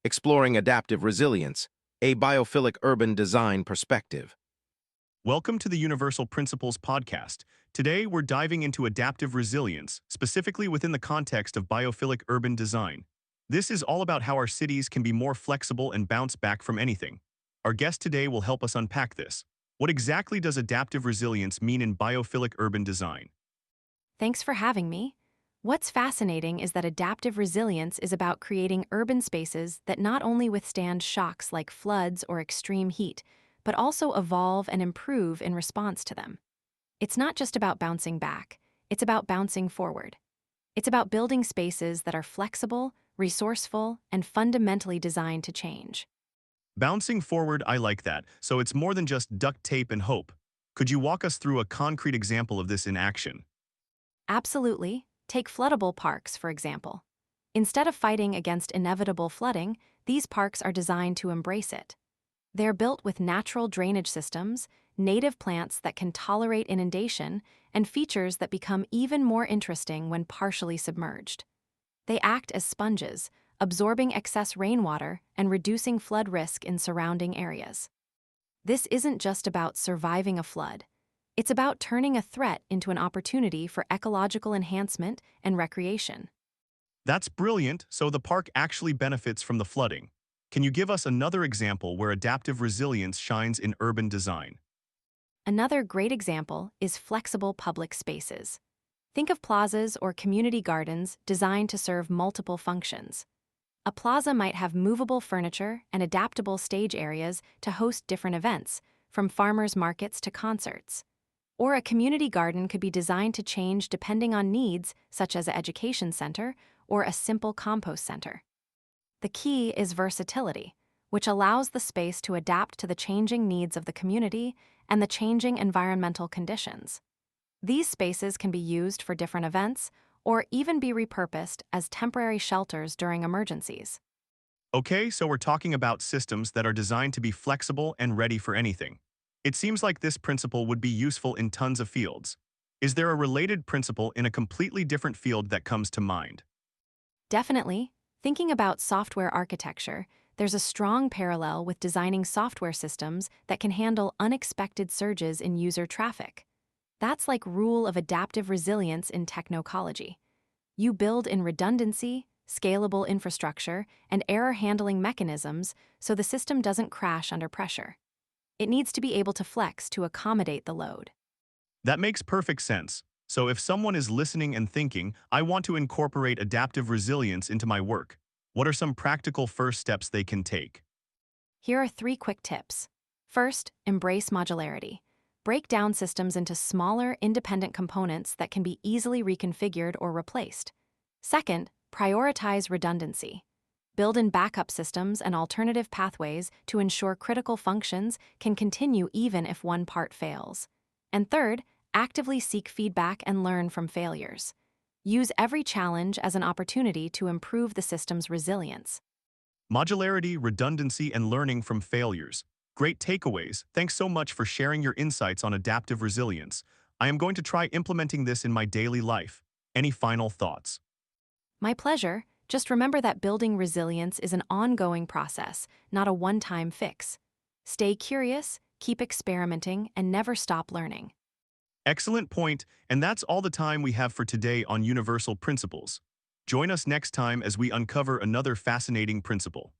exploring adaptive resilience, a biophilic urban design perspective. Welcome to the Universal Principles podcast. Today, we're diving into adaptive resilience, specifically within the context of biophilic urban design. This is all about how our cities can be more flexible and bounce back from anything. Our guest today will help us unpack this. What exactly does adaptive resilience mean in biophilic urban design? Thanks for having me. What's fascinating is that adaptive resilience is about creating urban spaces that not only withstand shocks like floods or extreme heat, but also evolve and improve in response to them. It's not just about bouncing back, it's about bouncing forward. It's about building spaces that are flexible, resourceful, and fundamentally designed to change. Bouncing forward, I like that, so it's more than just duct tape and hope. Could you walk us through a concrete example of this in action? Absolutely. Take floodable parks, for example. Instead of fighting against inevitable flooding, these parks are designed to embrace it. They're built with natural drainage systems, native plants that can tolerate inundation, and features that become even more interesting when partially submerged. They act as sponges, absorbing excess rainwater and reducing flood risk in surrounding areas. This isn't just about surviving a flood. It's about turning a threat into an opportunity for ecological enhancement and recreation. That's brilliant, so the park actually benefits from the flooding. Can you give us another example where adaptive resilience shines in urban design? Another great example is flexible public spaces. Think of plazas or community gardens designed to serve multiple functions. A plaza might have movable furniture and adaptable stage areas to host different events, from farmers' markets to concerts. Or a community garden could be designed to change depending on needs, such as an education center or a simple compost center. The key is versatility, which allows the space to adapt to the changing needs of the community and the changing environmental conditions. These spaces can be used for different events or even be repurposed as temporary shelters during emergencies. Okay, so we're talking about systems that are designed to be flexible and ready for anything. It seems like this principle would be useful in tons of fields. Is there a related principle in a completely different field that comes to mind? Definitely, thinking about software architecture, there's a strong parallel with designing software systems that can handle unexpected surges in user traffic. That's like rule of adaptive resilience in technocology. You build in redundancy, scalable infrastructure, and error handling mechanisms so the system doesn't crash under pressure. It needs to be able to flex to accommodate the load. That makes perfect sense. So if someone is listening and thinking, I want to incorporate adaptive resilience into my work, what are some practical first steps they can take? Here are 3 quick tips. First, embrace modularity. Break down systems into smaller, independent components that can be easily reconfigured or replaced. Second, prioritize redundancy. Build in backup systems and alternative pathways to ensure critical functions can continue even if one part fails. And third, actively seek feedback and learn from failures. Use every challenge as an opportunity to improve the system's resilience. Modularity, redundancy, and learning from failures. Great takeaways. Thanks so much for sharing your insights on adaptive resilience. I am going to try implementing this in my daily life. Any final thoughts? My pleasure. Just remember that building resilience is an ongoing process, not a one-time fix. Stay curious, keep experimenting, and never stop learning. Excellent point, and that's all the time we have for today on Universal Principles. Join us next time as we uncover another fascinating principle.